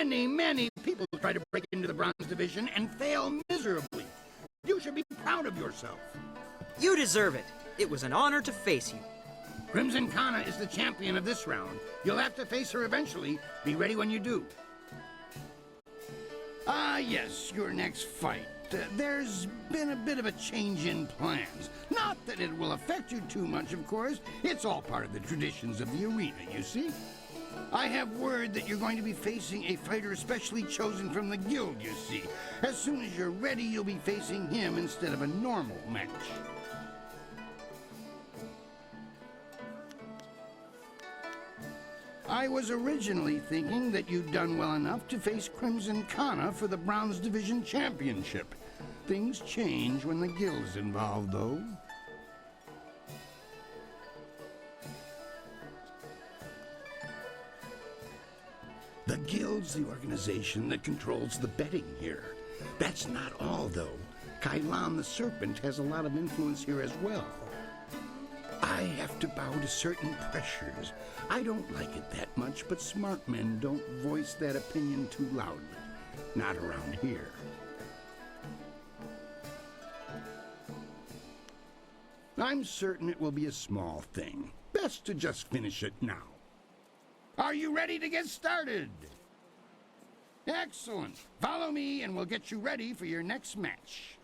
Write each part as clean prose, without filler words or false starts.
Many people try to break into the Bronze Division and fail miserably. You should be proud of yourself. You deserve it. It was an honor to face you. Crimson Kana is the champion of this round. You'll have to face her eventually. Be ready when you do. Yes, your next fight. There's been a bit of a change in plans. Not that it will affect you too much, of course. It's all part of the traditions of the arena, you see. I have word that you're going to be facing a fighter specially chosen from the guild, you see. As soon as you're ready, you'll be facing him instead of a normal match. I was originally thinking that you'd done well enough to face Crimson Kana for the Bronze Division Championship. Things change when the guild's involved, though. The guild's the organization that controls the betting here. That's not all, though. Kailan the Serpent has a lot of influence here as well. I have to bow to certain pressures. I don't like it that much, but smart men don't voice that opinion too loudly. Not around here. I'm certain it will be a small thing. Best to just finish it now. Are you ready to get started? Excellent. Follow me and we'll get you ready for your next match.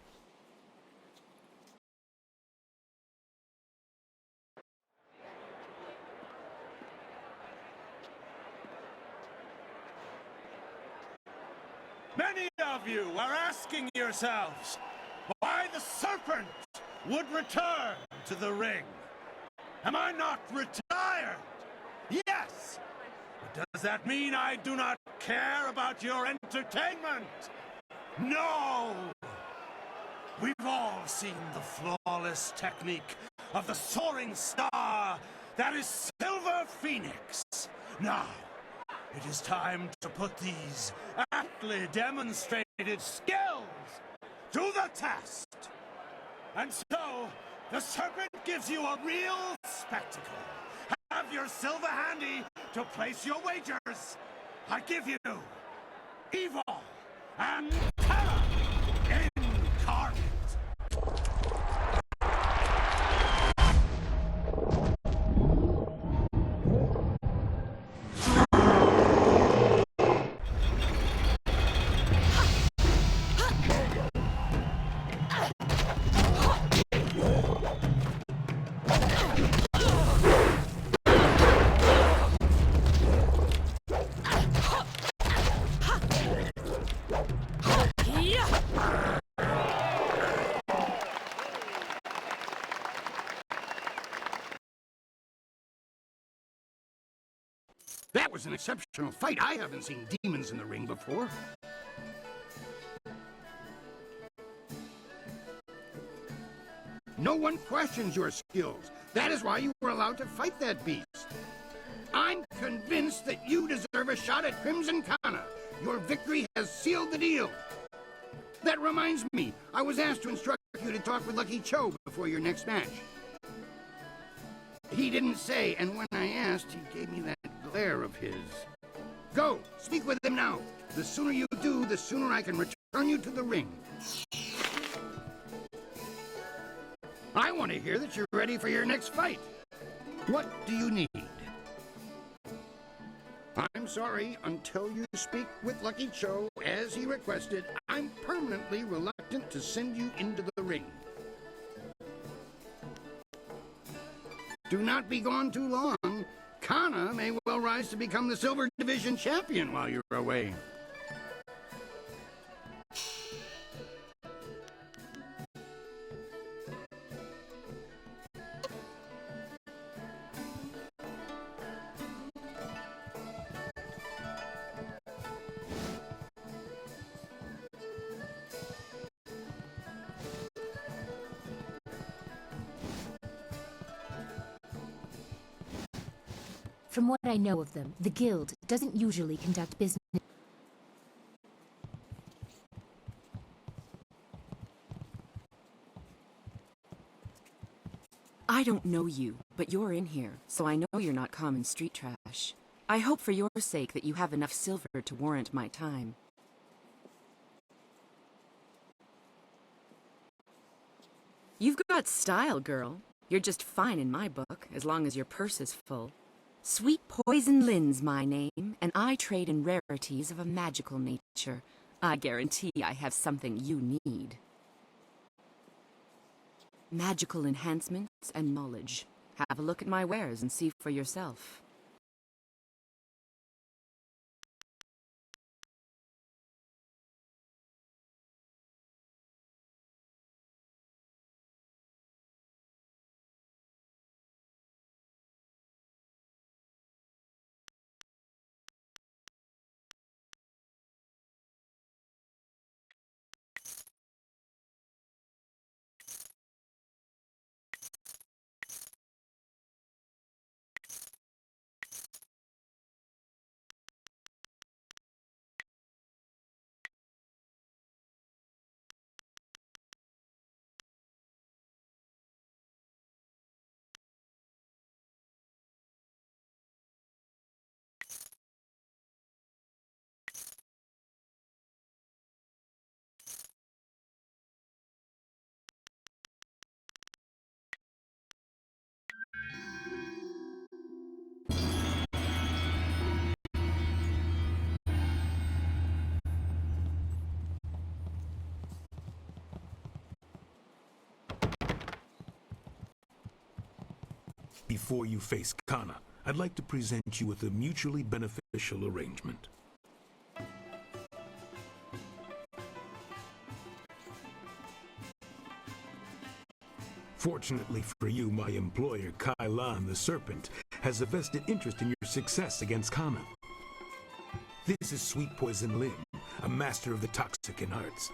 Many of you are asking yourselves why the serpent would return to the ring. Am I not retired? Yes! But does that mean I do not care about your entertainment? No! We've all seen the flawless technique of the soaring star that is Silver Phoenix. Now, it is time to put these aptly demonstrated skills to the test. And so, the serpent gives you a real spectacle. Have your silver handy to place your wagers. I give you evil and terror incarnate. That was an exceptional fight. I haven't seen demons in the ring before. No one questions your skills. That is why you were allowed to fight that beast. I'm convinced that you deserve a shot at Crimson Kana. Your victory has sealed the deal. That reminds me, I was asked to instruct you to talk with Lucky Cho before your next match. He didn't say, and when I asked, he gave me that glare of his. Go, speak with him now. The sooner you do, the sooner I can return you to the ring. I want to hear that you're ready for your next fight. What do you need? I'm sorry, until you speak with Lucky Cho, as he requested, I'm permanently reluctant to send you into the ring. Do not be gone too long. Kana may well rise to become the Silver Division champion while you're away. From what I know of them, the Guild doesn't usually conduct business. I don't know you, but you're in here, so I know you're not common street trash. I hope for your sake that you have enough silver to warrant my time. You've got style, girl. You're just fine in my book, as long as your purse is full. Sweet Poison Lynn's my name, and I trade in rarities of a magical nature. I guarantee I have something you need. Magical enhancements and knowledge. Have a look at my wares and see for yourself. Before you face Kana, I'd like to present you with a mutually beneficial arrangement. Fortunately for you, my employer, Kailan the Serpent, has a vested interest in your success against Kana. This is Sweet Poison Lynn, a master of the toxic in arts.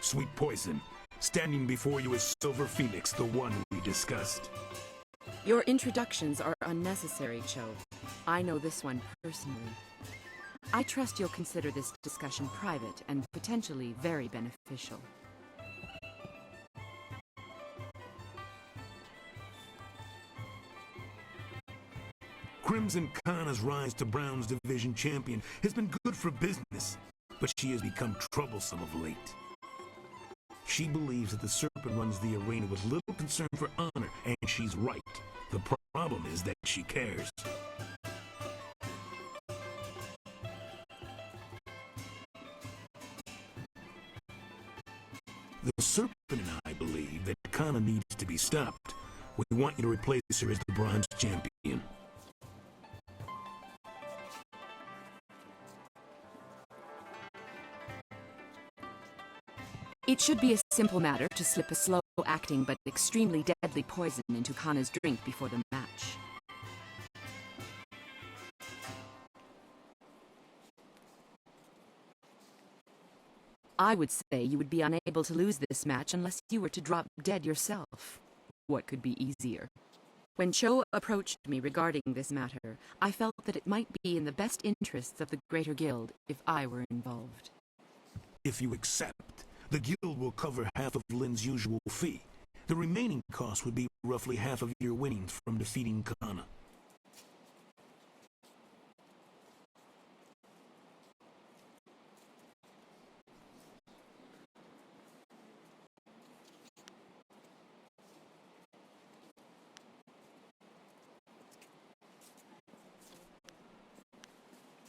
Sweet Poison, standing before you is Silver Phoenix, the one we discussed. Your introductions are unnecessary, Cho. I know this one personally. I trust you'll consider this discussion private and potentially very beneficial. Crimson Kana's rise to Brown's division champion has been good for business, but she has become troublesome of late. She believes that the Serpent runs the arena with little concern for honor, and she's right. The problem is that she cares. The Serpent and I believe that Kana needs to be stopped. We want you to replace her as the bronze champion. It should be a simple matter to slip a slow-acting but extremely deadly poison into Kana's drink before the match. I would say you would be unable to lose this match unless you were to drop dead yourself. What could be easier? When Cho approached me regarding this matter, I felt that it might be in the best interests of the Greater Guild if I were involved. If you accept, the guild will cover half of Lynn's usual fee. The remaining cost would be roughly half of your winnings from defeating Kana.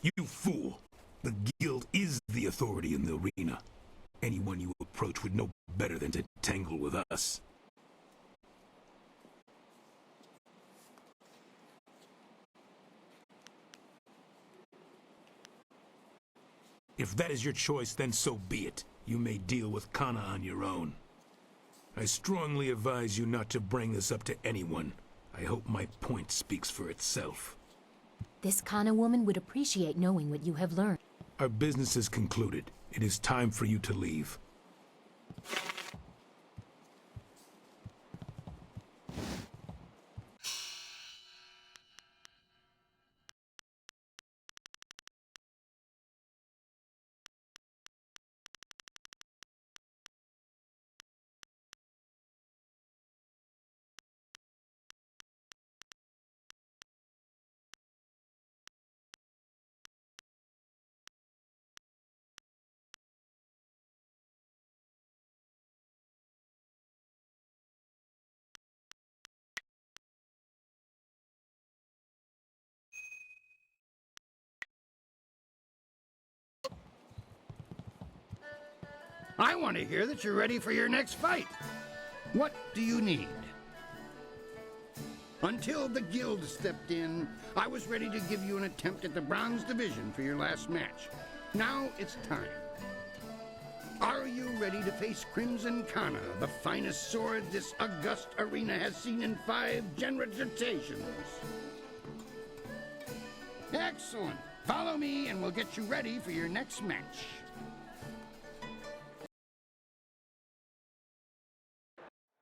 You fool! The guild is the authority in the arena. Anyone you approach would know better than to tangle with us. If that is your choice, then so be it. You may deal with Kana on your own. I strongly advise you not to bring this up to anyone. I hope my point speaks for itself. This Kana woman would appreciate knowing what you have learned. Our business is concluded. It is time for you to leave. I want to hear that you're ready for your next fight. What do you need? Until the guild stepped in, I was ready to give you an attempt at the bronze division for your last match. Now it's time. Are you ready to face Crimson Kana, the finest sword this august arena has seen in 5 generations? Excellent. Follow me and we'll get you ready for your next match.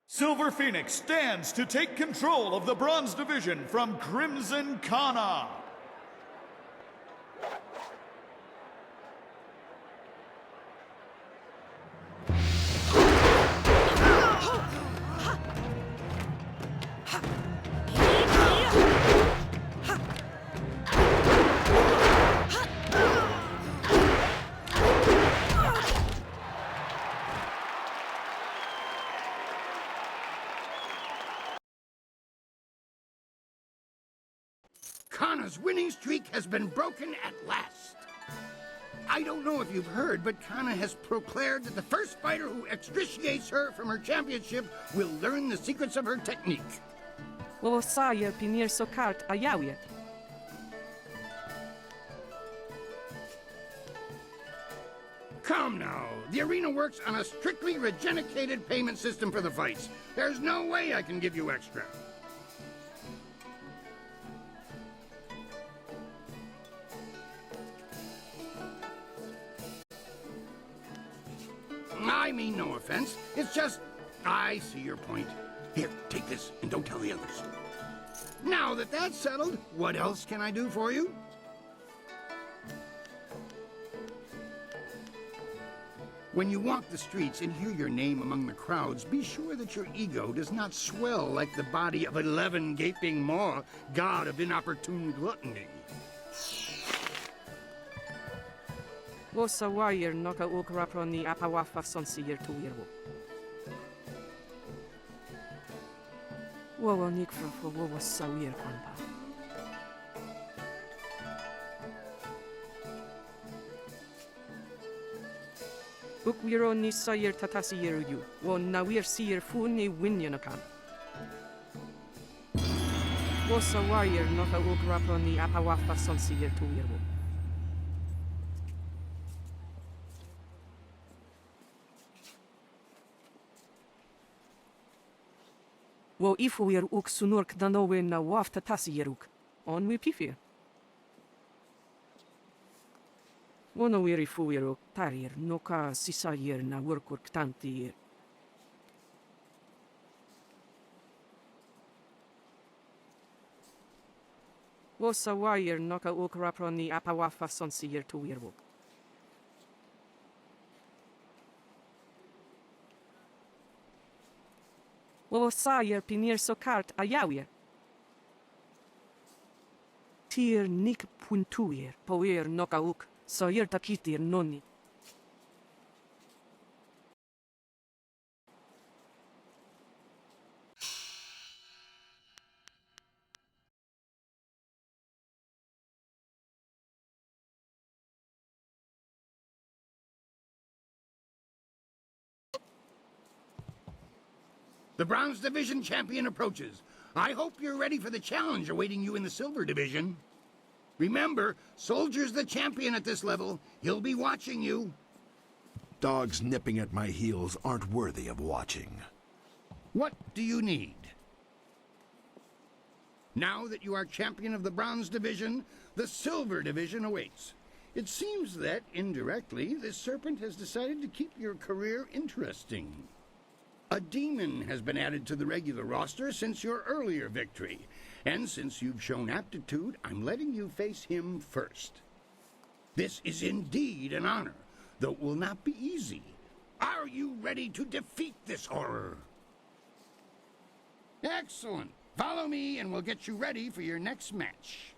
Silver Phoenix stands to take control of the Bronze Division from Crimson Kana. Kana's winning streak has been broken at last. I don't know if you've heard, but Kana has proclaimed that the first fighter who extriciates her from her championship will learn the secrets of her technique. Wo saje pinir so kart a jawie. Come now, the arena works on a strictly regenicated payment system for the fights. There's no way I can give you extra. I mean no offense. It's just, I see your point. Here, take this and don't tell the others. Now that that's settled, what else can I do for you? When you walk the streets and hear your name among the crowds, be sure that your ego does not swell like the body of 11 gaping maw, god of inopportune gluttony. Wo sa wire noka ukraproni apawafa sonsier tu wirwo. Wo nikfra fo wo sa wir konpa. Ukwiro ni sayer tatasi yeru wo nawir sier fu ni winyanakan. Wo sa wire noka ukraproni apawafa sonsier tu wirwo. Wo ifuir uk sunurk danowe na wafta tasieruk. On we pifir. Wono wir ifuir tarir noka sisayer na workurk tantir. Wo sawayer noka uk raproni apawafa sonsier tu wirwuk. Wo sajer pinir so kart a jawie. Tier nik puntuir, poir noka uk, sajer takitir noni. The Bronze Division champion approaches. I hope you're ready for the challenge awaiting you in the Silver Division. Remember, Soldier's the champion at this level. He'll be watching you. Dogs nipping at my heels aren't worthy of watching. What do you need? Now that you are champion of the Bronze Division, the Silver Division awaits. It seems that, indirectly, this serpent has decided to keep your career interesting. A demon has been added to the regular roster since your earlier victory. And since you've shown aptitude, I'm letting you face him first. This is indeed an honor, though it will not be easy. Are you ready to defeat this horror? Excellent. Follow me and we'll get you ready for your next match.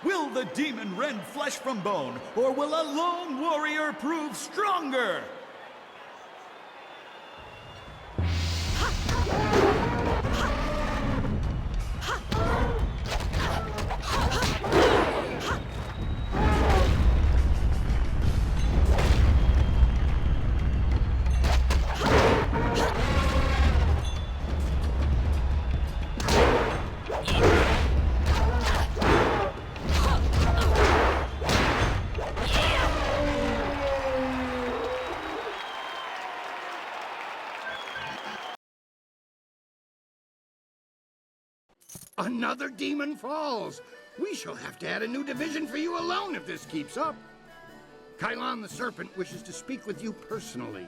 Will the demon rend flesh from bone, or will a lone warrior prove stronger? Another demon falls! We shall have to add a new division for you alone if this keeps up. Kylon the Serpent wishes to speak with you personally.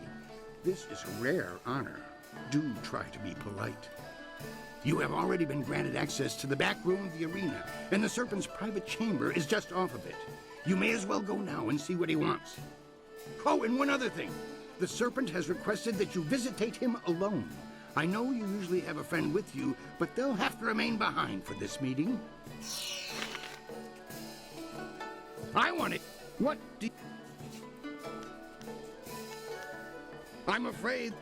This is a rare honor. Do try to be polite. You have already been granted access to the back room of the arena, and the Serpent's private chamber is just off of it. You may as well go now and see what he wants. Oh, and one other thing. The Serpent has requested that you visitate him alone. I know you usually have a friend with you, but they'll have to remain behind for this meeting. I want it. What do you... I'm afraid...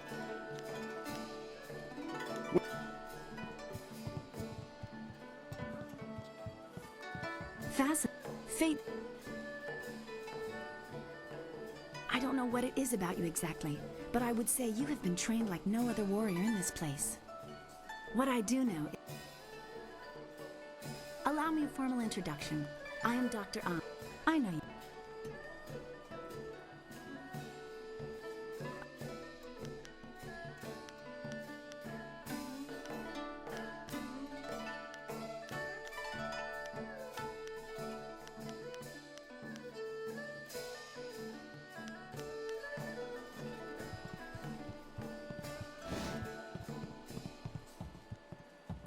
Fate... I don't know what it is about you exactly, but I would say you have been trained like no other warrior in this place. What I do know... Allow me a formal introduction. I am Dr. An. I know you.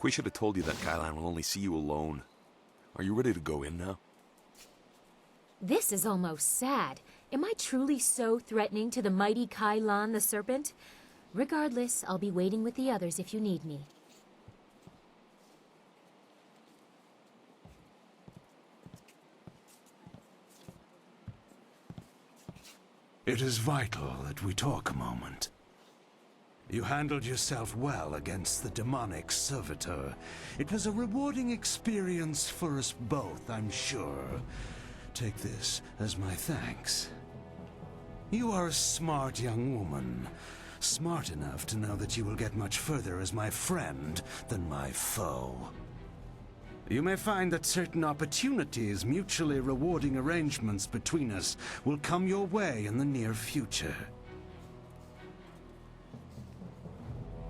We should have told you that Kylon will only see you alone. Are you ready to go in now? This is almost sad. Am I truly so threatening to the mighty Kylon the Serpent? Regardless, I'll be waiting with the others if you need me. It is vital that we talk a moment. You handled yourself well against the demonic servitor. It was a rewarding experience for us both, I'm sure. Take this as my thanks. You are a smart young woman. Smart enough to know that you will get much further as my friend than my foe. You may find that certain opportunities, mutually rewarding arrangements between us, will come your way in the near future.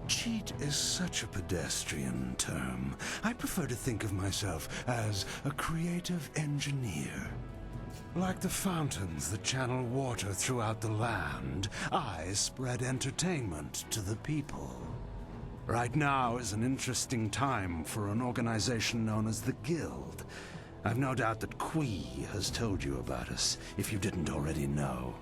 Cheat is such a pedestrian term. I prefer to think of myself as a creative engineer. Like the fountains that channel water throughout the land, I spread entertainment to the people. Right now is an interesting time for an organization known as the Guild. I've no doubt that Qui has told you about us, if you didn't already know.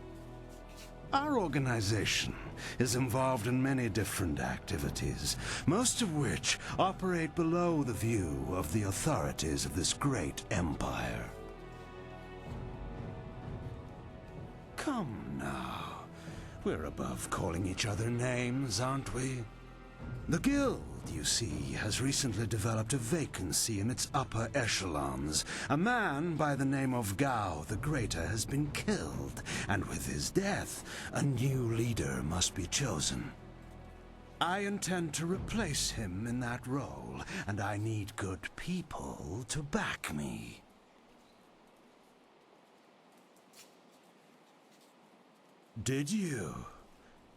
Our organization is involved in many different activities, most of which operate below the view of the authorities of this great empire. Come now, we're above calling each other names, aren't we? The Guild, you see, has recently developed a vacancy in its upper echelons. A man by the name of Gao the Greater has been killed, and with his death, a new leader must be chosen. I intend to replace him in that role, and I need good people to back me. Did you?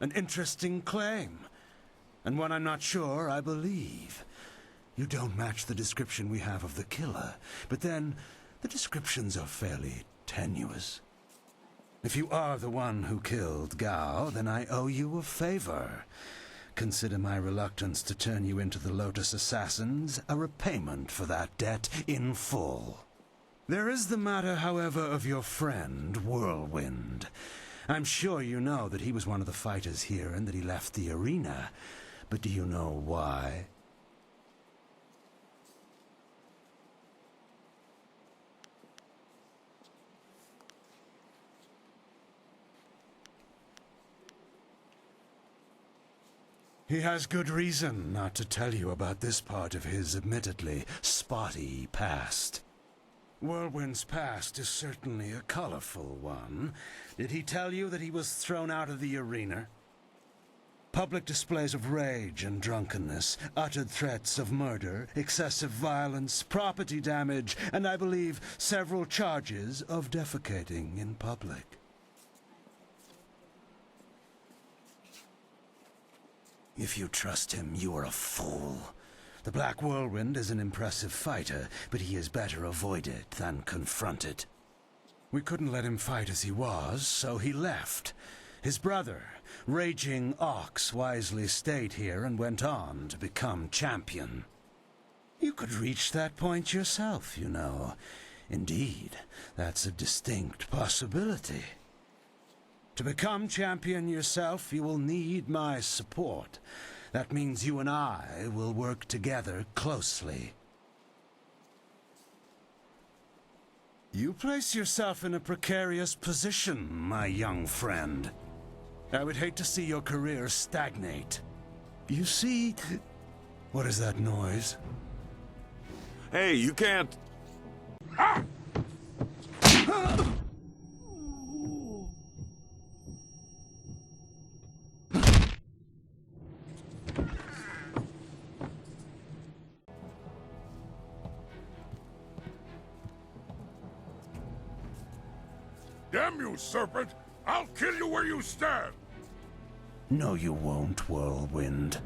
An interesting claim. And one I'm not sure I believe. You don't match the description we have of the killer, but then the descriptions are fairly tenuous. If you are the one who killed Gao, then I owe you a favor. Consider my reluctance to turn you into the Lotus Assassins a repayment for that debt in full. There is the matter, however, of your friend, Whirlwind. I'm sure you know that he was one of the fighters here and that he left the arena. But do you know why? He has good reason not to tell you about this part of his admittedly spotty past. Whirlwind's past is certainly a colorful one. Did he tell you that he was thrown out of the arena? Public displays of rage and drunkenness, uttered threats of murder, excessive violence, property damage, and I believe several charges of defecating in public. If you trust him, you are a fool. The Black Whirlwind is an impressive fighter, but he is better avoided than confronted. We couldn't let him fight as he was, so he left. His brother, Raging Ox, wisely stayed here and went on to become champion. You could reach that point yourself, you know. Indeed, that's a distinct possibility. To become champion yourself, you will need my support. That means you and I will work together closely. You place yourself in a precarious position, my young friend. I would hate to see your career stagnate. You see... What is that noise? Hey, you can't... Damn you, Serpent! I'll kill you where you stand! No, you won't, Whirlwind.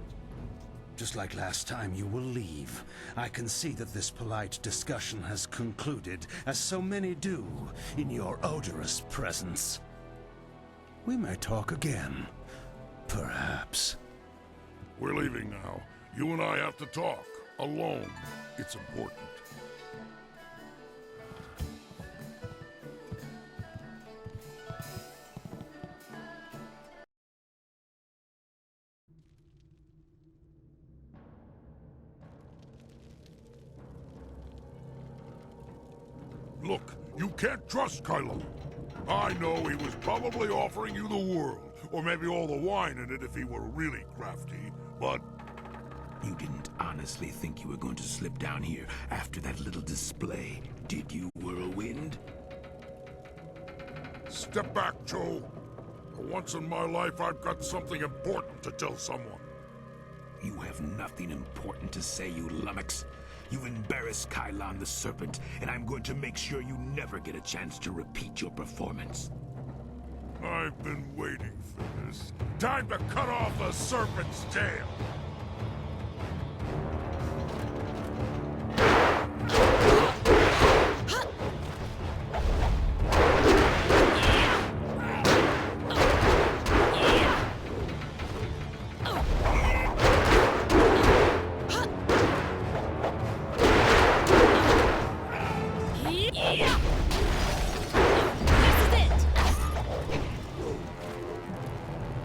Just like last time, you will leave. I can see that this polite discussion has concluded, as so many do, in your odorous presence. We may talk again. Perhaps. We're leaving now. You and I have to talk. Alone. It's important. Look, you can't trust Kylo. I know he was probably offering you the world, or maybe all the wine in it if he were really crafty, but... You didn't honestly think you were going to slip down here after that little display, did you, Whirlwind? Step back, Joe. For once in my life, I've got something important to tell someone. You have nothing important to say, you lummox. You've embarrassed Kylon the Serpent, and I'm going to make sure you never get a chance to repeat your performance. I've been waiting for this. Time to cut off the Serpent's tail!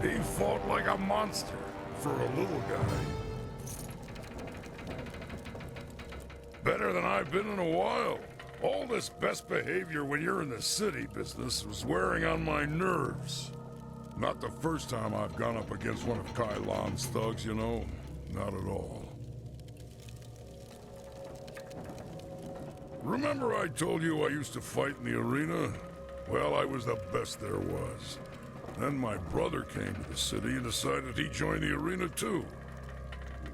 He fought like a monster for a little guy. Better than I've been in a while. All this best behavior when you're in the city business was wearing on my nerves. Not the first time I've gone up against one of Kylon's thugs, you know. Not at all. Remember I told you I used to fight in the arena? Well, I was the best there was. Then my brother came to the city and decided he'd join the arena too.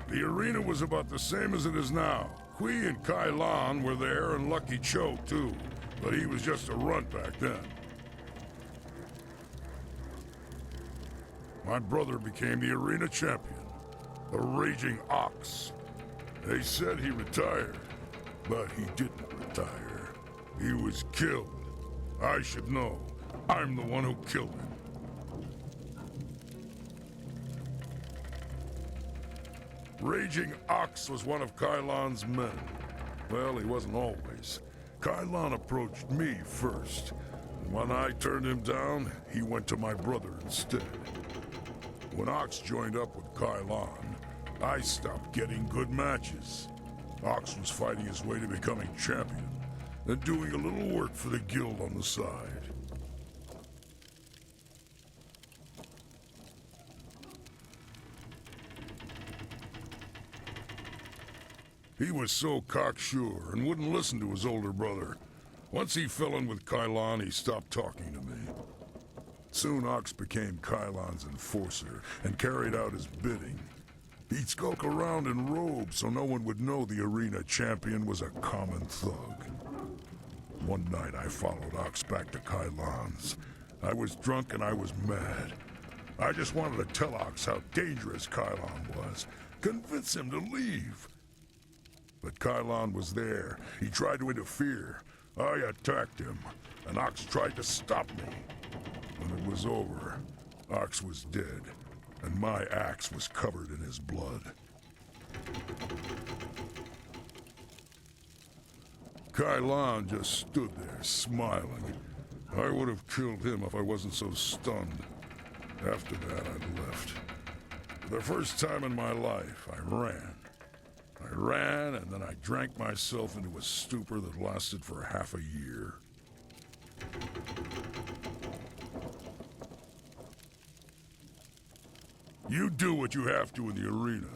The arena was about the same as it is now. Kui and Kylon were there and Lucky Cho too, but he was just a runt back then. My brother became the arena champion, the Raging Ox. They said he retired, but he didn't retire. He was killed. I should know. I'm the one who killed him. Raging Ox was one of Kylon's men. Well, he wasn't always. Kylon approached me first. When I turned him down, he went to my brother instead. When Ox joined up with Kylon, I stopped getting good matches. Ox was fighting his way to becoming champion, and doing a little work for the guild on the side. He was so cocksure and wouldn't listen to his older brother. Once he fell in with Kylon, he stopped talking to me. Soon Ox became Kylon's enforcer and carried out his bidding. He'd skulk around in robes so no one would know the arena champion was a common thug. One night I followed Ox back to Kylon's. I was drunk and I was mad. I just wanted to tell Ox how dangerous Kylon was, convince him to leave. but Kylon was there. He tried to interfere. I attacked him, and Ox tried to stop me. When it was over, Ox was dead, and my axe was covered in his blood. Kylon just stood there, smiling. I would have killed him if I wasn't so stunned. After that, I left. For the first time in my life, I ran. I ran, and then I drank myself into a stupor that lasted for half a year. You do what you have to in the arena.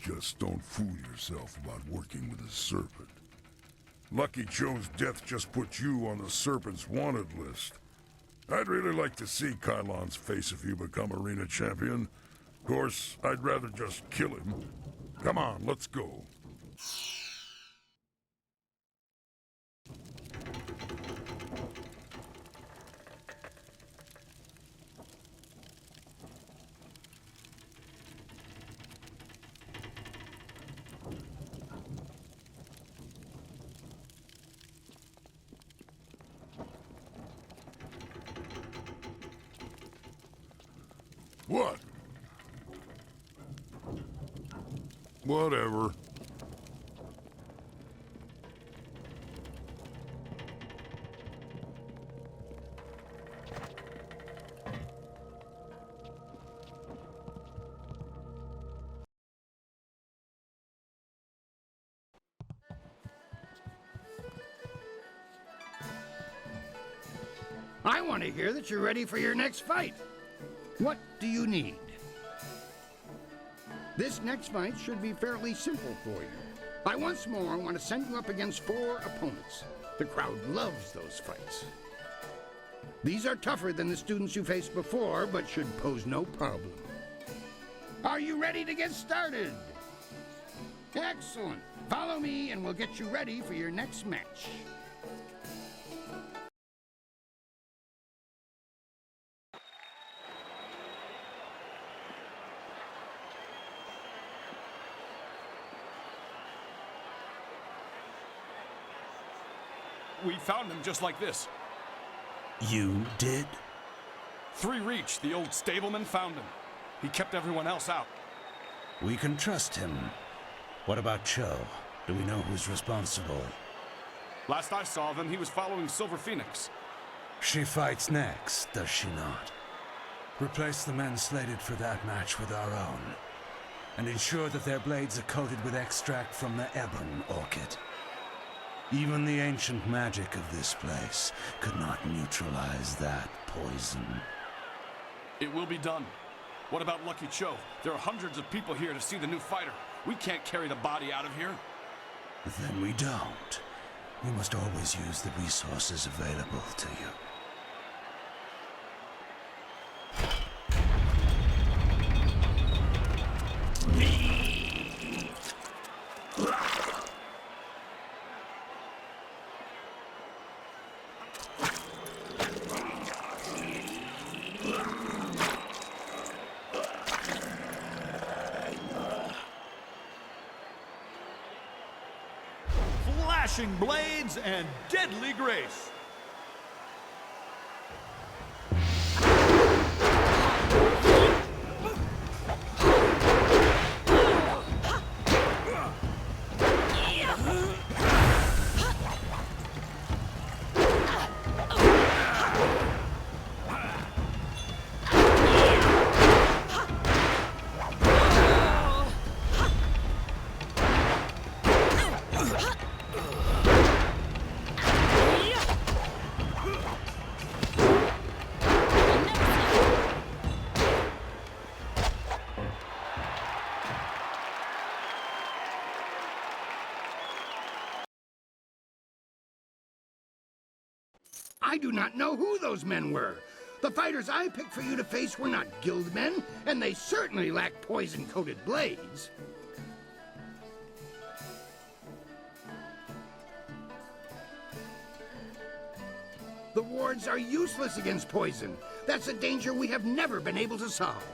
Just don't fool yourself about working with a serpent. Lucky Joe's death just put you on the Serpent's wanted list. I'd really like to see Kylon's face if you become arena champion. Of course, I'd rather just kill him. Come on, let's go. What? Whatever. I want to hear that you're ready for your next fight. What do you need? This next fight should be fairly simple for you. I once more want to send you up against 4 opponents. The crowd loves those fights. These are tougher than the students you faced before, but should pose no problem. Are you ready to get started? Excellent. Follow me and we'll get you ready for your next match. We found him just like this. You did? 3 Reach, the old stableman, found him. He kept everyone else out. We can trust him. What about Cho? Do we know who's responsible? Last I saw of him, he was following Silver Phoenix. She fights next, does she not? Replace the men slated for that match with our own, and ensure that their blades are coated with extract from the ebon orchid. Even the ancient magic of this place could not neutralize that poison. It will be done. What about Lucky Cho? There are hundreds of people here to see the new fighter. We can't carry the body out of here. Then we don't. We must always use the resources available to you. Flashing blades and deadly grace. I do not know who those men were. The fighters I picked for you to face were not guild men, and they certainly lacked poison-coated blades. The wards are useless against poison. That's a danger we have never been able to solve.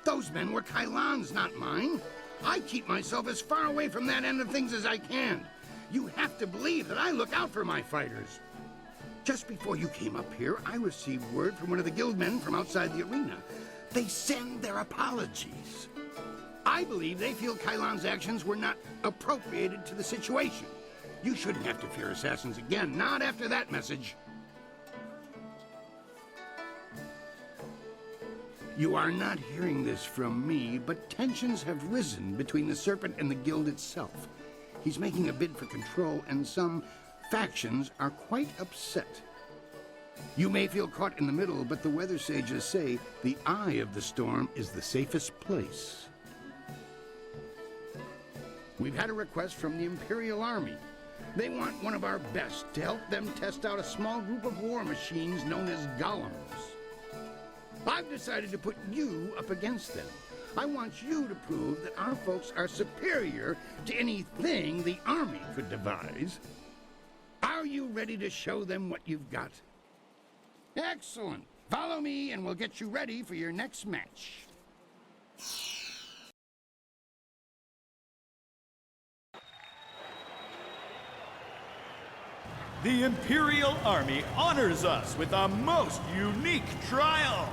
Those men were Kylon's, not mine. I keep myself as far away from that end of things as I can. You have to believe that I look out for my fighters. Just before you came up here, I received word from one of the guildmen from outside the arena. They send their apologies. I believe they feel Kylon's actions were not appropriated to the situation. You shouldn't have to fear assassins again, not after that message. You are not hearing this from me, but tensions have risen between the Serpent and the Guild itself. He's making a bid for control, and some factions are quite upset. You may feel caught in the middle, but the weather sages say the eye of the storm is the safest place. We've had a request from the Imperial Army. They want one of our best to help them test out a small group of war machines known as golems. I've decided to put you up against them. I want you to prove that our folks are superior to anything the Army could devise. Are you ready to show them what you've got? Excellent. Follow me and we'll get you ready for your next match. The Imperial Army honors us with a most unique trial.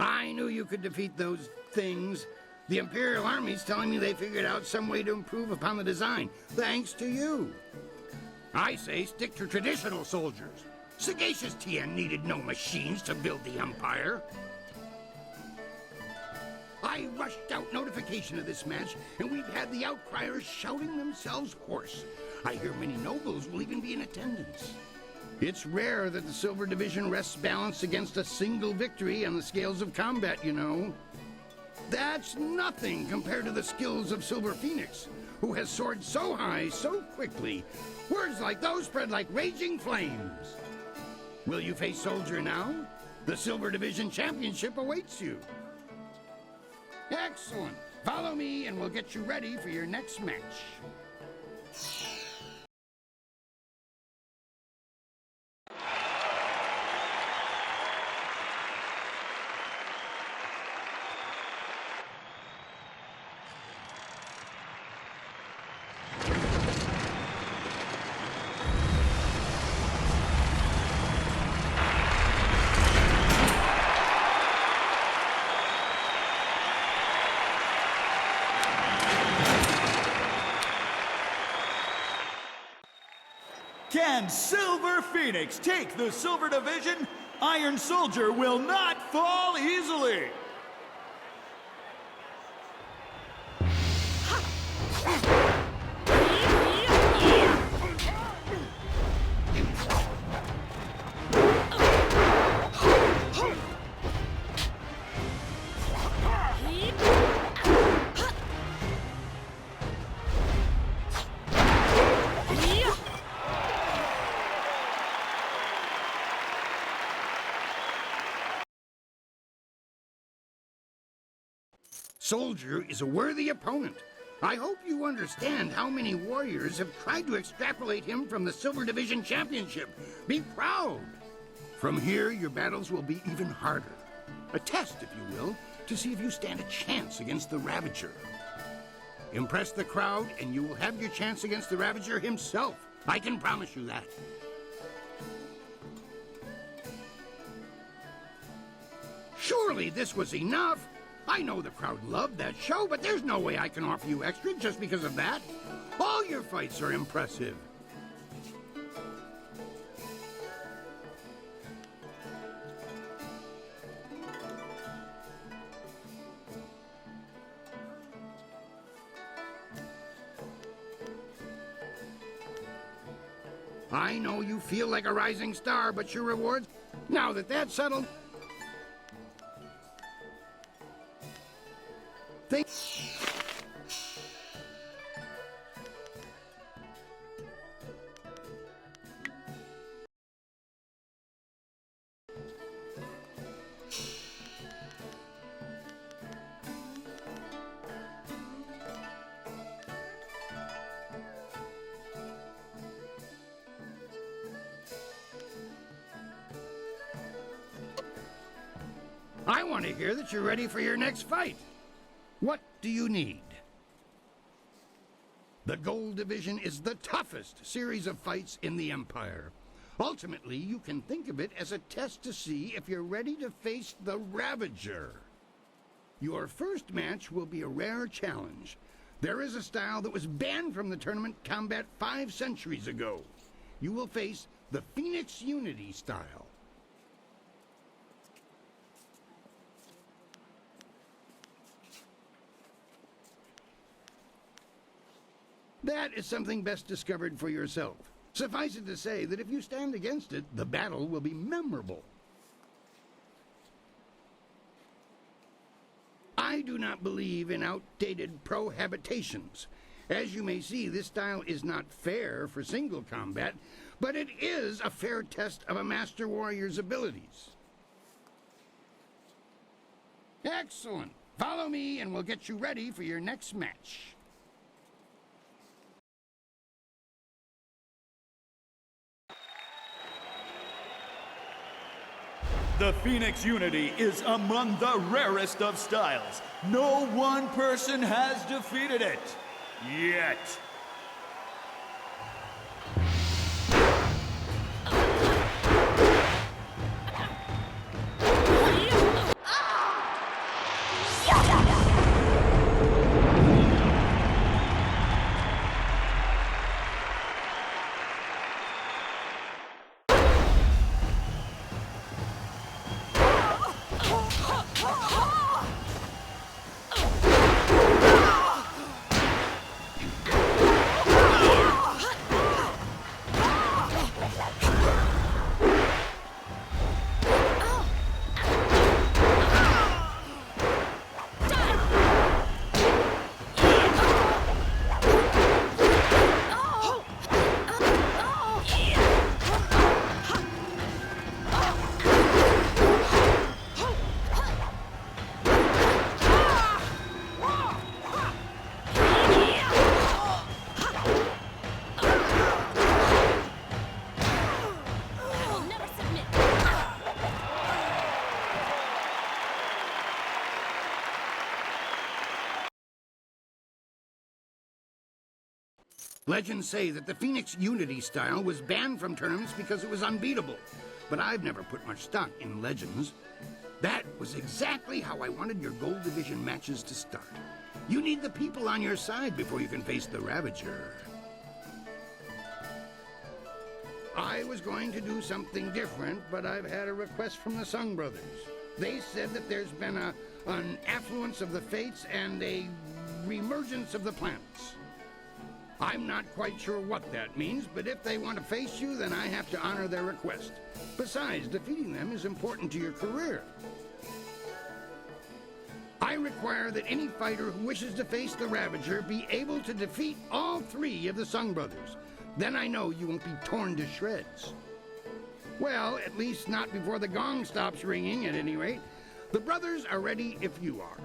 I knew you could defeat those things. The Imperial Army's telling me they figured out some way to improve upon the design, thanks to you. I say stick to traditional soldiers. Sagacious Tien needed no machines to build the Empire. I rushed out notification of this match, and we've had the outcriers shouting themselves hoarse. I hear many nobles will even be in attendance. It's rare that the Silver Division rests balanced against a single victory on the scales of combat, you know. That's nothing compared to the skills of Silver Phoenix, who has soared so high so quickly. Words like those spread like raging flames. Will you face Soldier now? The Silver Division Championship awaits you. Excellent. Follow me and we'll get you ready for your next match. Can Silver Phoenix take the Silver Division? Iron Soldier will not fall easily. Soldier is a worthy opponent. I hope you understand how many warriors have tried to extrapolate him from the Silver Division Championship. Be proud. From here, your battles will be even harder. A test, if you will, to see if you stand a chance against the Ravager. Impress the crowd, and you will have your chance against the Ravager himself. I can promise you that. Surely this was enough. I know the crowd loved that show, but there's no way I can offer you extra just because of that. All your fights are impressive. I know you feel like a rising star, but your rewards... Now that that's settled... I want to hear that you're ready for your next fight. What do you need? The Gold Division is the toughest series of fights in the Empire. Ultimately, you can think of it as a test to see if you're ready to face the Ravager. Your first match will be a rare challenge. There is a style that was banned from the tournament combat 5 centuries ago. You will face the Phoenix Unity style. That is something best discovered for yourself. Suffice it to say that if you stand against it, the battle will be memorable. I do not believe in outdated prohabitations. As you may see, this style is not fair for single combat, but it is a fair test of a Master Warrior's abilities. Excellent. Follow me and we'll get you ready for your next match. The Phoenix Unity is among the rarest of styles. No one person has defeated it. Yet. Legends say that the Phoenix Unity style was banned from tournaments because it was unbeatable. But I've never put much stock in legends. That was exactly how I wanted your Gold Division matches to start. You need the people on your side before you can face the Ravager. I was going to do something different, but I've had a request from the Sung Brothers. They said that there's been an affluence of the fates and a reemergence of the planets. I'm not quite sure what that means, but if they want to face you, then I have to honor their request. Besides, defeating them is important to your career. I require that any fighter who wishes to face the Ravager be able to defeat all 3 of the Sung Brothers. Then I know you won't be torn to shreds. Well, at least not before the gong stops ringing, at any rate. The brothers are ready if you are.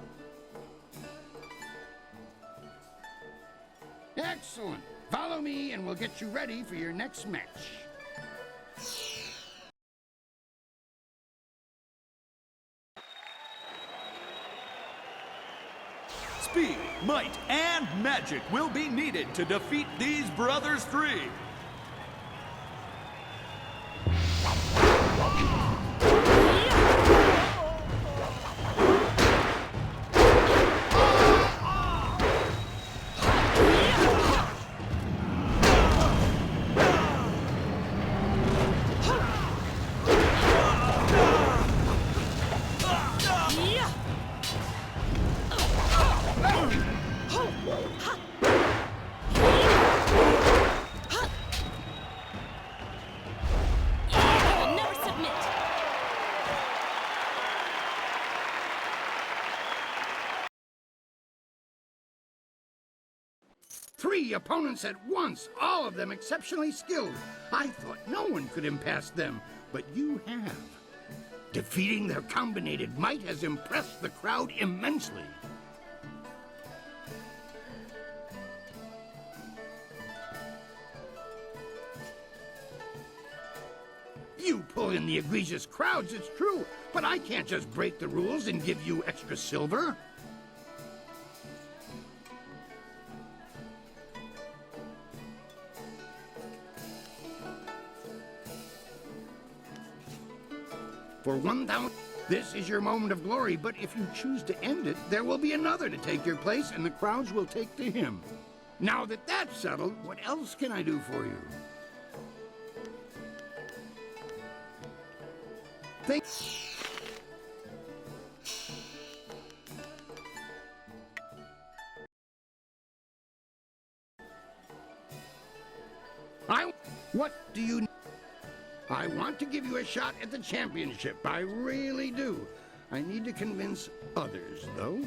Excellent. Follow me and we'll get you ready for your next match. Speed, might, and magic will be needed to defeat these brothers 3. Three opponents at once, all of them exceptionally skilled. I thought no one could impass them, but you have. Defeating their combinated might has impressed the crowd immensely. You pull in the egregious crowds, it's true, but I can't just break the rules and give you extra silver. For 1,000, this is your moment of glory, but if you choose to end it, there will be another to take your place, and the crowds will take to him. Now that that's settled, what else can I do for you? What do you... I want to give you a shot at the championship. I really do. I need to convince others, though.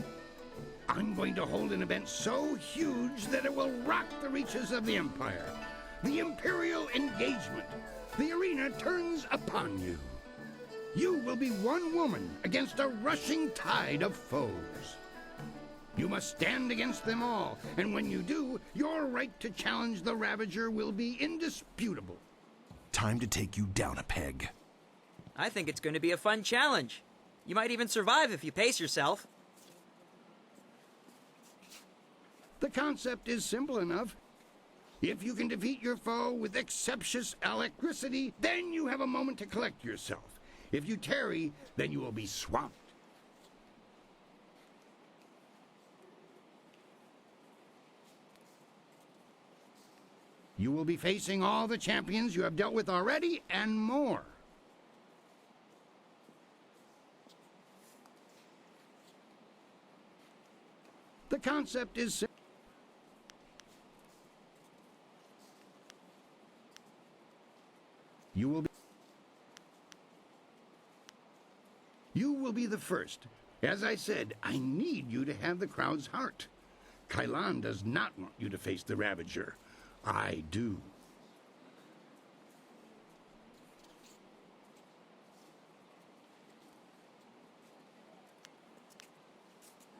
I'm going to hold an event so huge that it will rock the reaches of the Empire. The Imperial Engagement. The arena turns upon you. You will be one woman against a rushing tide of foes. You must stand against them all, and when you do, your right to challenge the Ravager will be indisputable. Time to take you down a peg. I think it's going to be a fun challenge. You might even survive if you pace yourself. The concept is simple enough. If you can defeat your foe with exceptious alacrity, then you have a moment to collect yourself. If you tarry, then you will be swamped. You will be facing all the champions you have dealt with already, and more. The concept is simple. You will be the first. As I said, I need you to have the crowd's heart. Kailan does not want you to face the Ravager. I do.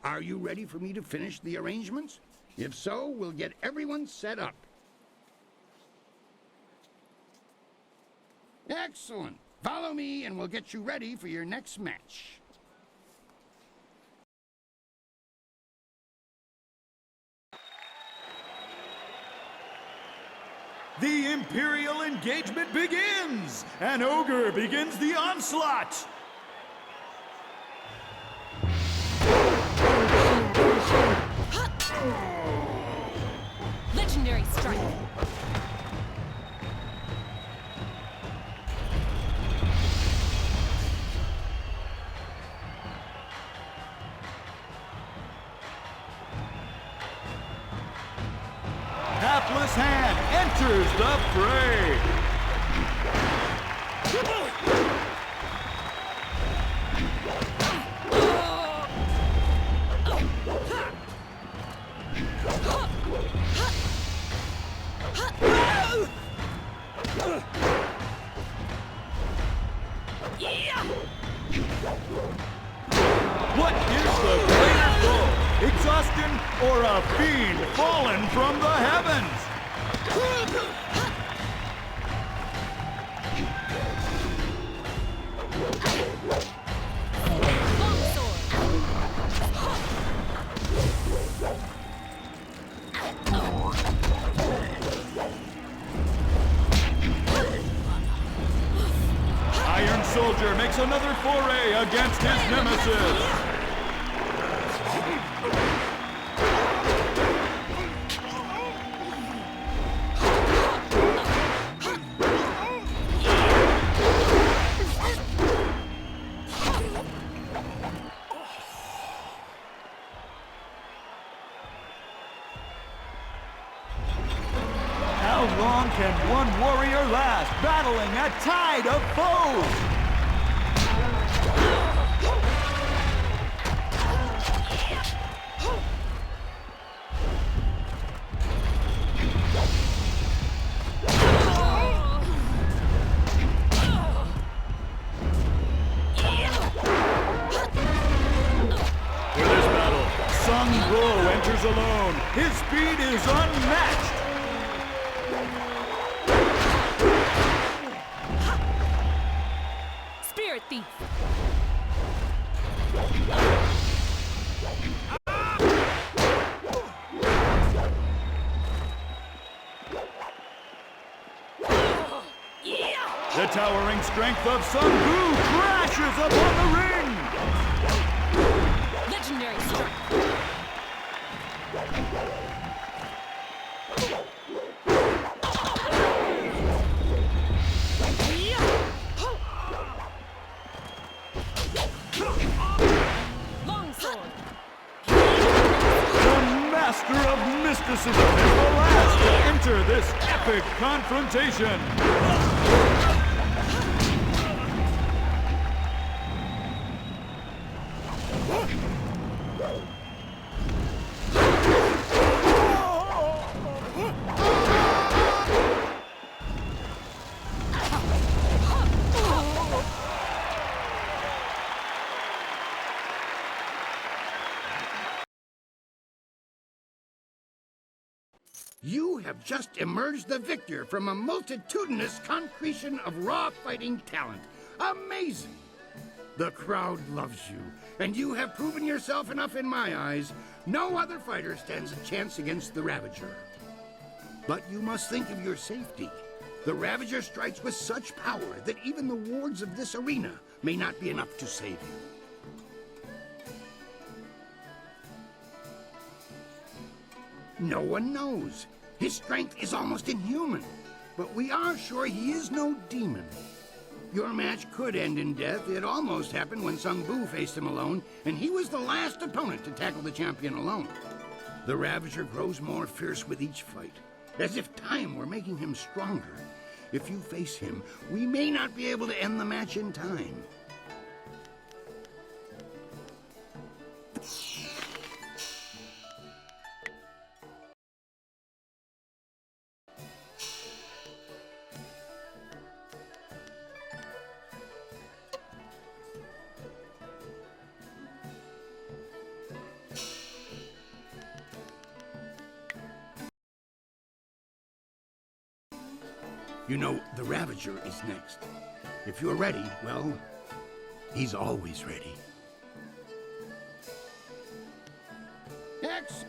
Are you ready for me to finish the arrangements? If so, we'll get everyone set up. Excellent. Follow me and we'll get you ready for your next match. The Imperial engagement begins! An ogre begins the onslaught! Legendary strike! Hapless Hand enters the fray! What is the greater foe? Exhaustion or a fiend fallen from the heavens? Iron Soldier makes another foray against his nemesis. How long can one warrior last, battling a tide of foes? For this battle, Sun Ro enters alone. His speed is unmatched. thief. The towering strength of Sun Bu crashes upon the ring! Legendary strike. Longsword. The Master of Mysticism is the last to enter this epic confrontation! You have just emerged the victor from a multitudinous concretion of raw fighting talent. Amazing! The crowd loves you, and you have proven yourself enough in my eyes. No other fighter stands a chance against the Ravager. But you must think of your safety. The Ravager strikes with such power that even the wards of this arena may not be enough to save you. No one knows. His strength is almost inhuman, but we are sure he is no demon. Your match could end in death. It almost happened when Sung Bu faced him alone, and he was the last opponent to tackle the champion alone. The Ravager grows more fierce with each fight, as if time were making him stronger. If you face him, we may not be able to end the match in time. You know, the Ravager is next. If you're ready, well, he's always ready. X!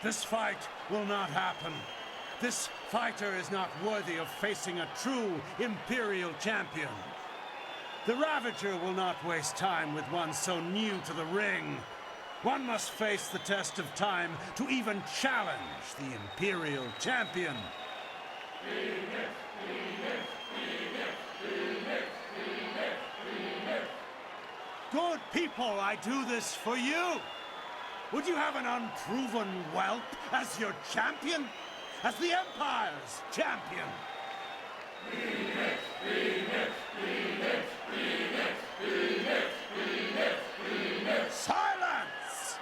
This fight will not happen. This fighter is not worthy of facing a true Imperial champion. The Ravager will not waste time with one so new to the ring. One must face the test of time to even challenge the Imperial champion. Good people, I do this for you. Would you have an unproven whelp as your champion? As the Empire's champion? Silence!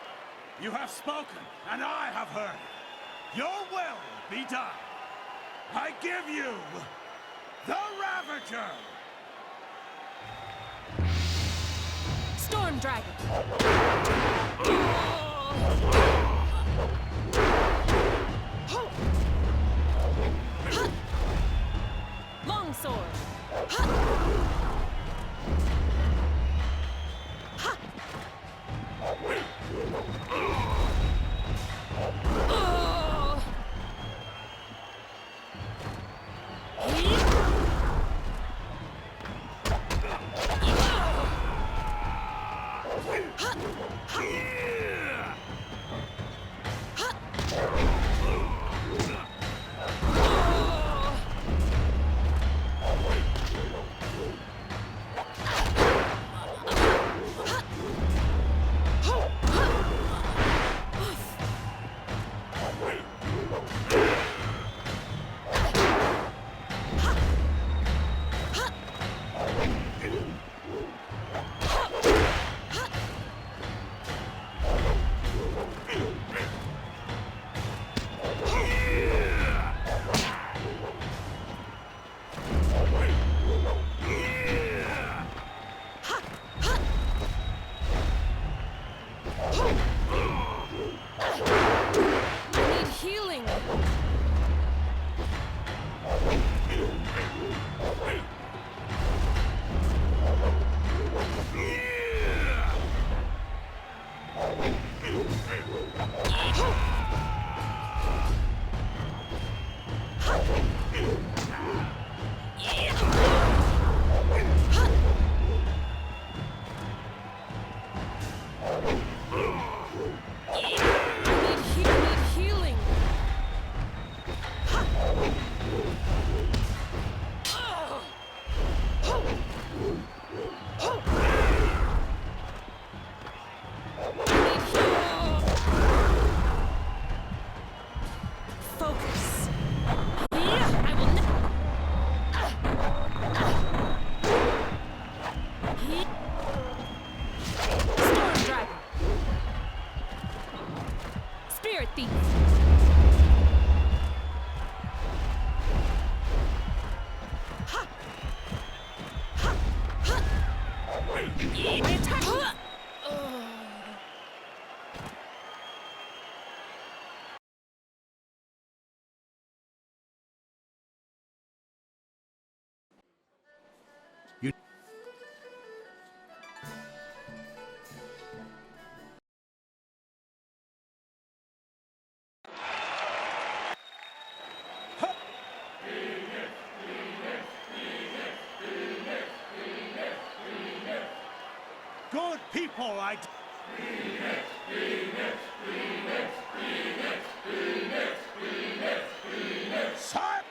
You have spoken, and I have heard. Your will be done. I give you the Ravager! Storm Dragon. Longsword. Good people, I... Silence!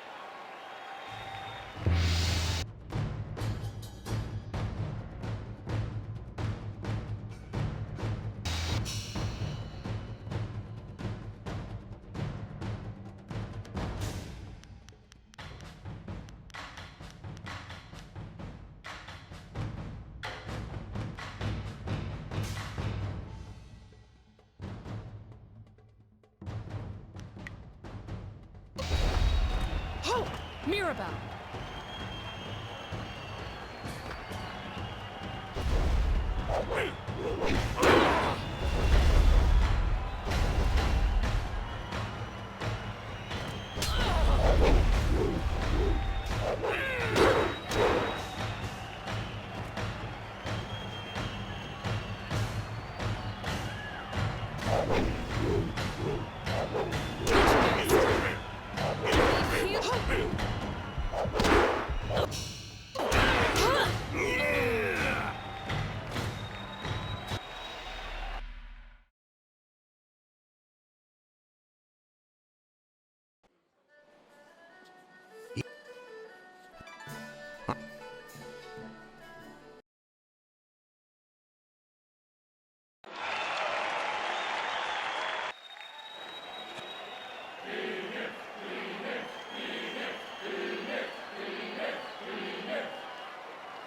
Mirabelle.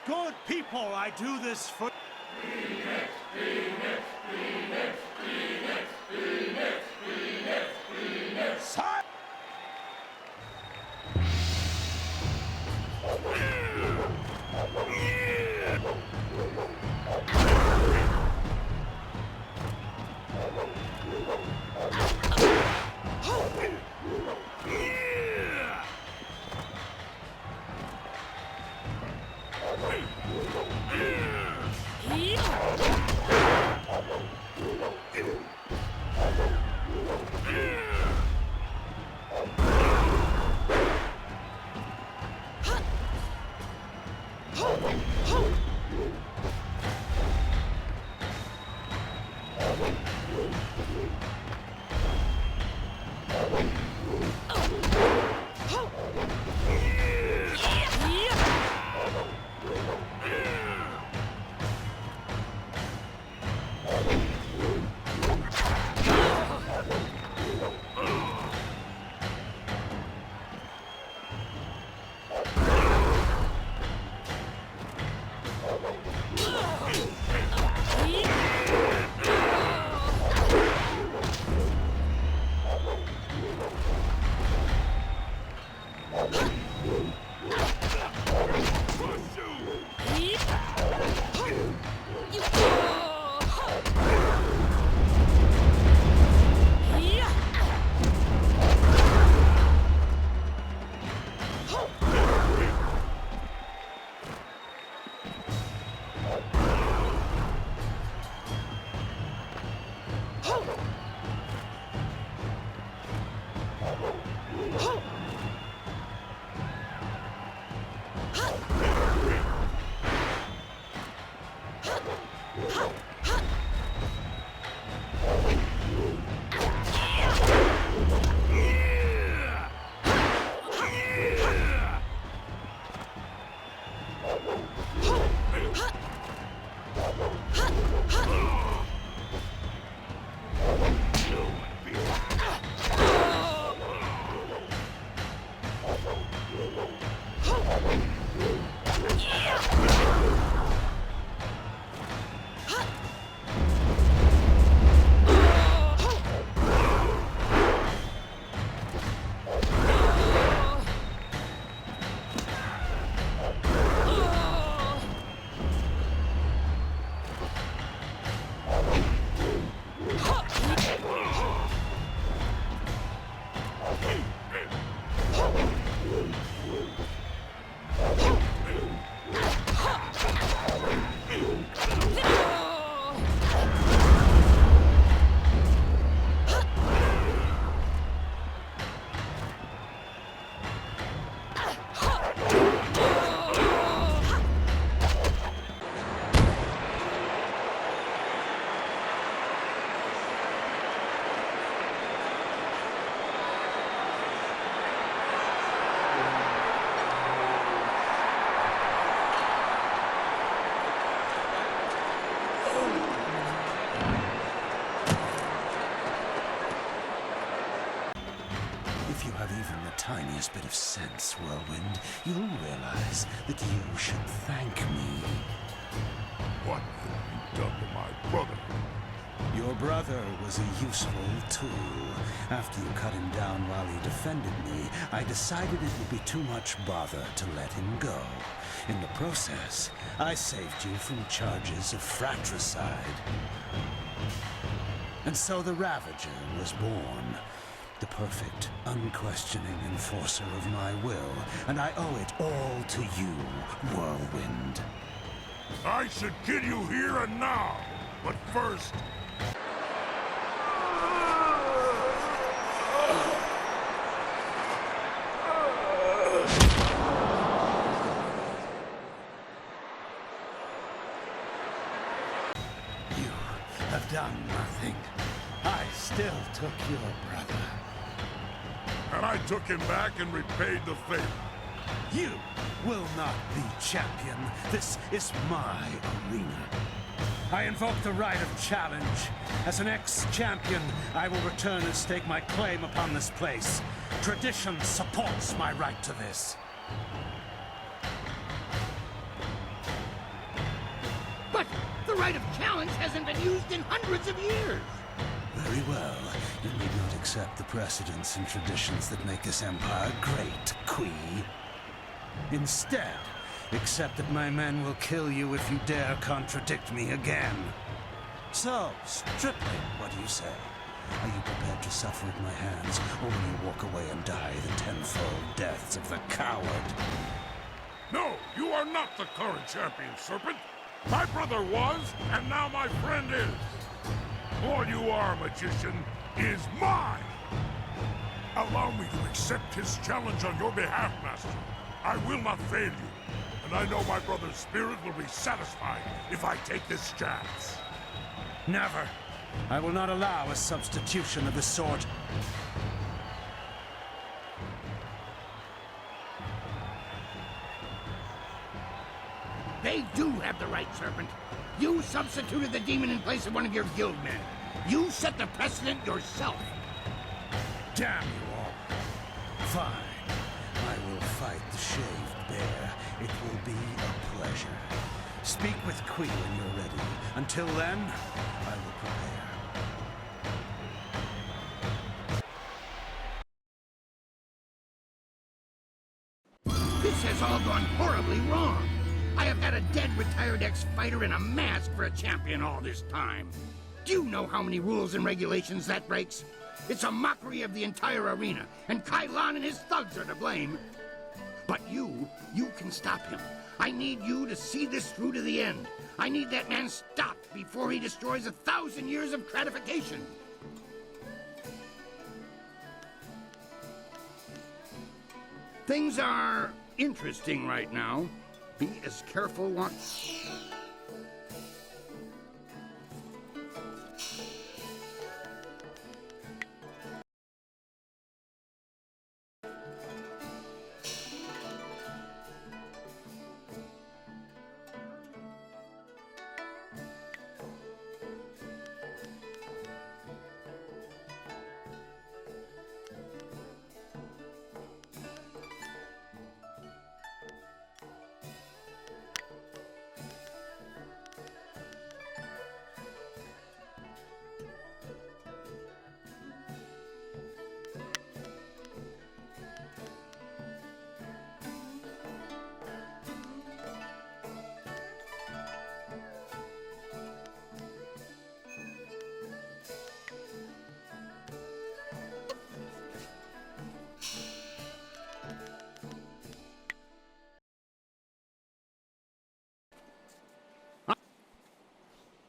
Good people, I do this for... Silence! tiniest bit of sense, Whirlwind, you'll realize that you should thank me. What have you done to my brother? Your brother was a useful tool. After you cut him down while he defended me, I decided it would be too much bother to let him go. In the process, I saved you from charges of fratricide. And so the Ravager was born. The perfect, unquestioning enforcer of my will. And I owe it all to you, Whirlwind. I should kill you here and now, but first... You have done nothing. I still took your brother. And I took him back and repaid the favor. You will not be champion. This is my arena. I invoke the right of challenge. As an ex-champion, I will return and stake my claim upon this place. Tradition supports my right to this. But the right of challenge hasn't been used in hundreds of years. Very well. You need not accept the precedents and traditions that make this empire great, Qui. Instead, accept that my men will kill you if you dare contradict me again. So, Stripling, what do you say? Are you prepared to suffer at my hands, or will you walk away and die the tenfold deaths of the coward? No, you are not the current champion, Serpent. My brother was, and now my friend is. All you are, magician, is mine. Allow me to accept his challenge on your behalf, Master. I will not fail you, and I know my brother's spirit will be satisfied if I take this chance. Never. I will not allow a substitution of the sort. They do have the right, Serpent. You substituted the demon in place of one of your guild men. You set the precedent yourself. Damn you all. Fine. I will fight the shaved bear. It will be a pleasure. Speak with Qui when you're ready. Until then, I will prepare. This has all gone horribly wrong. I have had a dead retired ex-fighter in a mask for a champion all this time. Do you know how many rules and regulations that breaks? It's a mockery of the entire arena, and Kailan and his thugs are to blame. But you can stop him. I need you to see this through to the end. I need that man stopped before he destroys 1,000 years of gratification. Things are interesting right now. Be as careful once.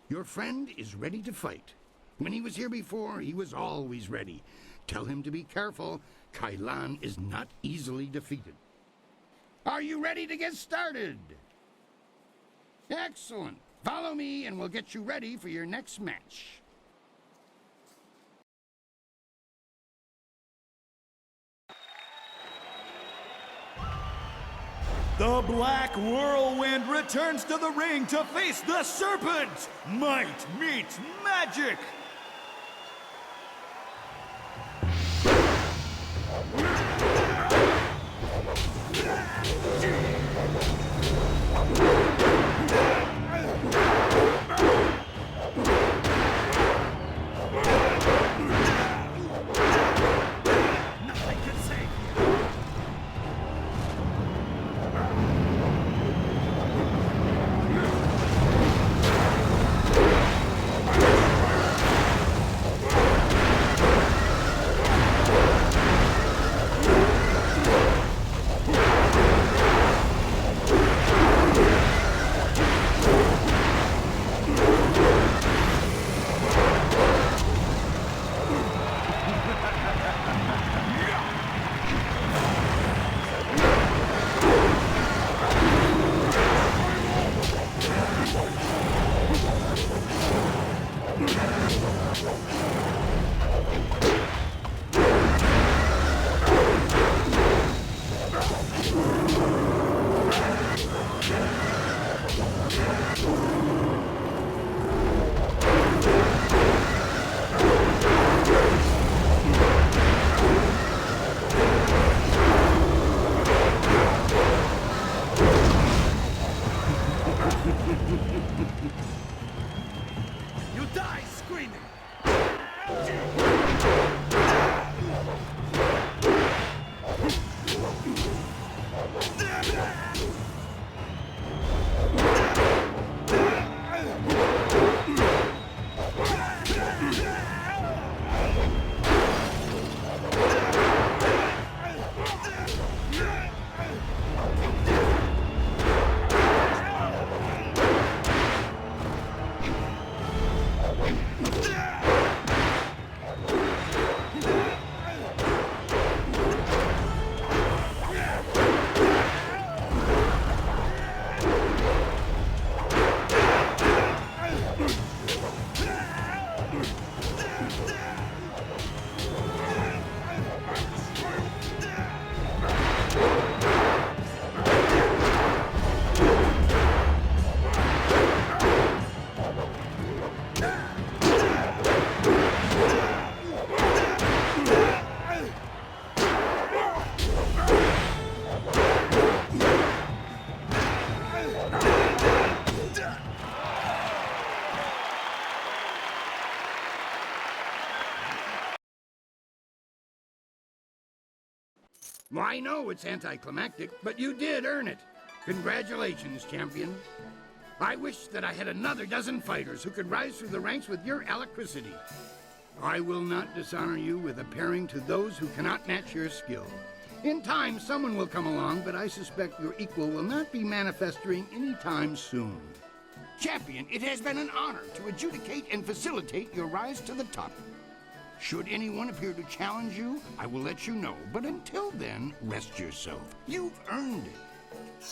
Your friend is ready to fight. When he was here before, he was always ready. Tell him to be careful. Kailan is not easily defeated. Are you ready to get started? Excellent. Follow me and we'll get you ready for your next match. The Black Whirlwind returns to the ring to face the Serpent! Might meets magic! You die screaming! Well, I know it's anticlimactic, but you did earn it. Congratulations, champion. I wish that I had another dozen fighters who could rise through the ranks with your electricity. I will not dishonor you with a pairing to those who cannot match your skill. In time, someone will come along, but I suspect your equal will not be manifesting any time soon. Champion, it has been an honor to adjudicate and facilitate your rise to the top. Should anyone appear to challenge you, I will let you know. But until then, rest yourself. You've earned it.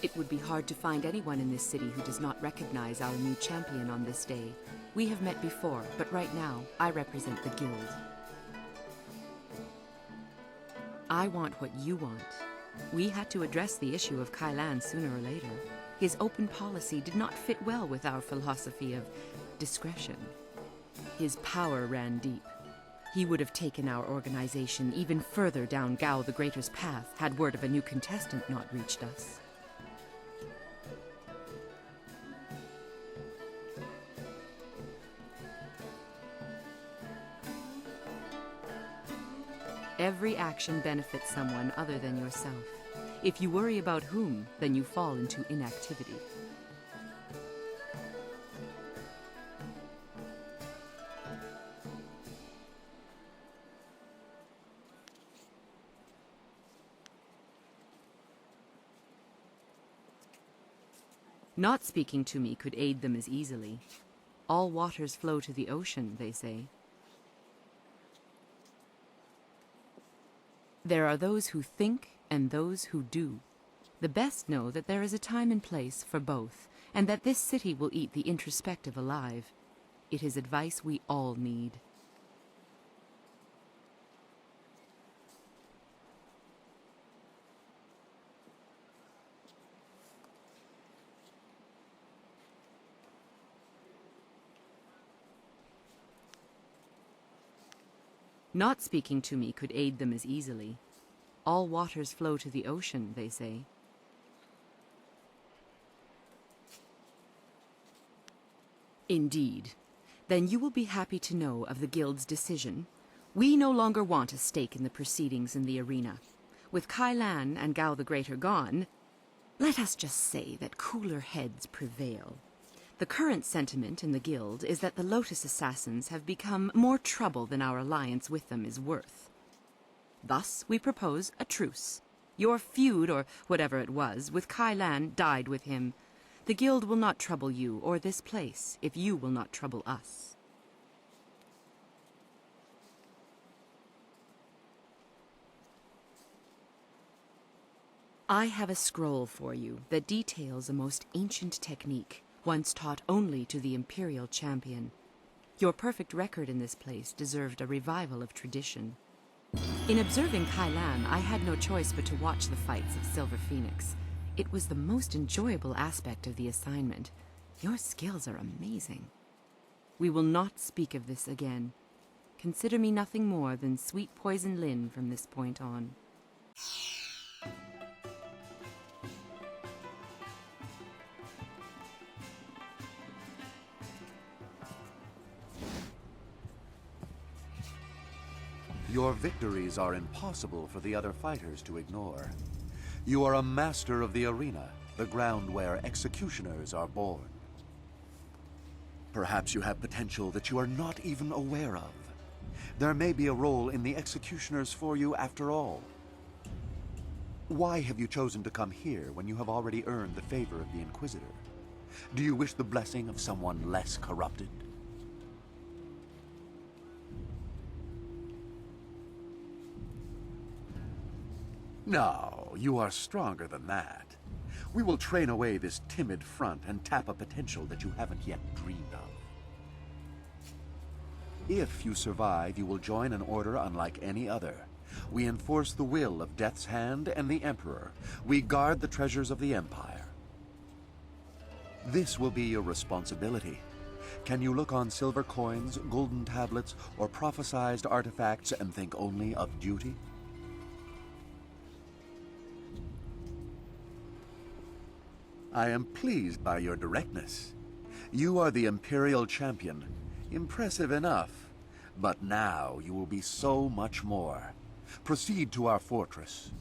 It would be hard to find anyone in this city who does not recognize our new champion on this day. We have met before, but right now, I represent the guild. I want what you want. We had to address the issue of Kailan sooner or later. His open policy did not fit well with our philosophy of discretion. His power ran deep. He would have taken our organization even further down Gao the Greater's path had word of a new contestant not reached us. Every action benefits someone other than yourself. If you worry about whom, then you fall into inactivity. Not speaking to me could aid them as easily. All waters flow to the ocean, they say. There are those who think and those who do. The best know that there is a time and place for both, and that this city will eat the introspective alive. It is advice we all need. Not speaking to me could aid them as easily. All waters flow to the ocean, they say. Indeed. Then you will be happy to know of the Guild's decision. We no longer want a stake in the proceedings in the arena. With Kai Lan and Gao the Greater gone, let us just say that cooler heads prevail. The current sentiment in the Guild is that the Lotus Assassins have become more trouble than our alliance with them is worth. Thus, we propose a truce. Your feud, or whatever it was, with Kai Lan died with him. The Guild will not trouble you or this place if you will not trouble us. I have a scroll for you that details a most ancient technique, once taught only to the Imperial Champion. Your perfect record in this place deserved a revival of tradition. In observing Kai Lan, I had no choice but to watch the fights of Silver Phoenix. It was the most enjoyable aspect of the assignment. Your skills are amazing. We will not speak of this again. Consider me nothing more than Sweet Poison Lin from this point on. Your victories are impossible for the other fighters to ignore. You are a master of the arena, the ground where executioners are born. Perhaps you have potential that you are not even aware of. There may be a role in the executioners for you after all. Why have you chosen to come here when you have already earned the favor of the Inquisitor? Do you wish the blessing of someone less corrupted? No, you are stronger than that. We will train away this timid front and tap a potential that you haven't yet dreamed of. If you survive, you will join an order unlike any other. We enforce the will of Death's Hand and the Emperor. We guard the treasures of the Empire. This will be your responsibility. Can you look on silver coins, golden tablets, or prophesized artifacts and think only of duty? I am pleased by your directness. You are the Imperial Champion. Impressive enough. But now you will be so much more. Proceed to our fortress.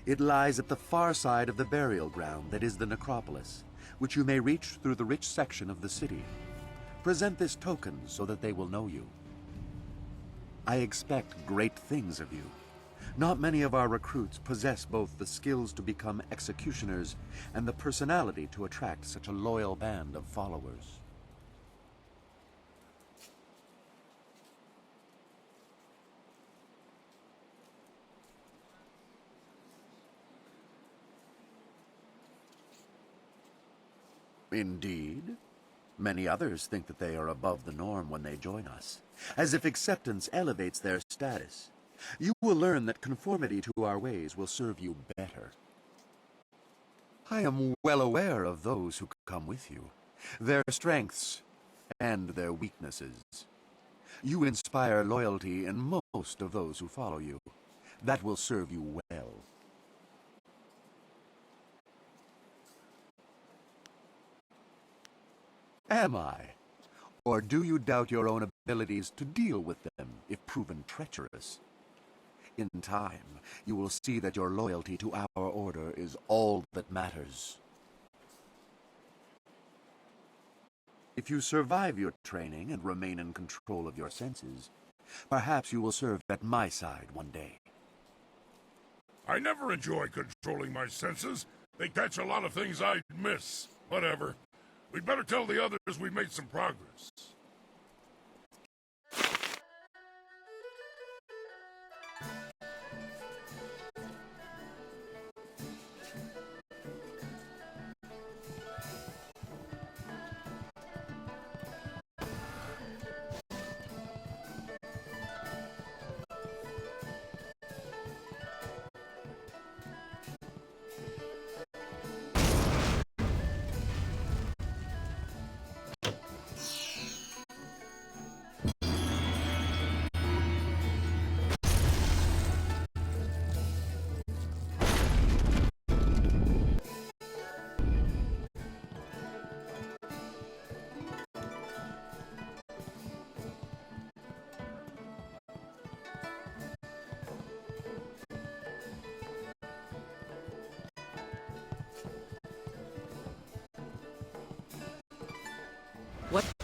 It lies at the far side of the burial ground that is the necropolis, which you may reach through the rich section of the city. Present this token so that they will know you. I expect great things of you. Not many of our recruits possess both the skills to become executioners and the personality to attract such a loyal band of followers. Indeed. Many others think that they are above the norm when they join us, as if acceptance elevates their status. You will learn that conformity to our ways will serve you better. I am well aware of those who come with you, their strengths and their weaknesses. You inspire loyalty in most of those who follow you. That will serve you well. Am I? Or do you doubt your own abilities to deal with them if proven treacherous? In time, you will see that your loyalty to our order is all that matters. If you survive your training and remain in control of your senses, perhaps you will serve at my side one day. I never enjoy controlling my senses. They catch a lot of things I'd miss. Whatever. We'd better tell the others we made some progress. What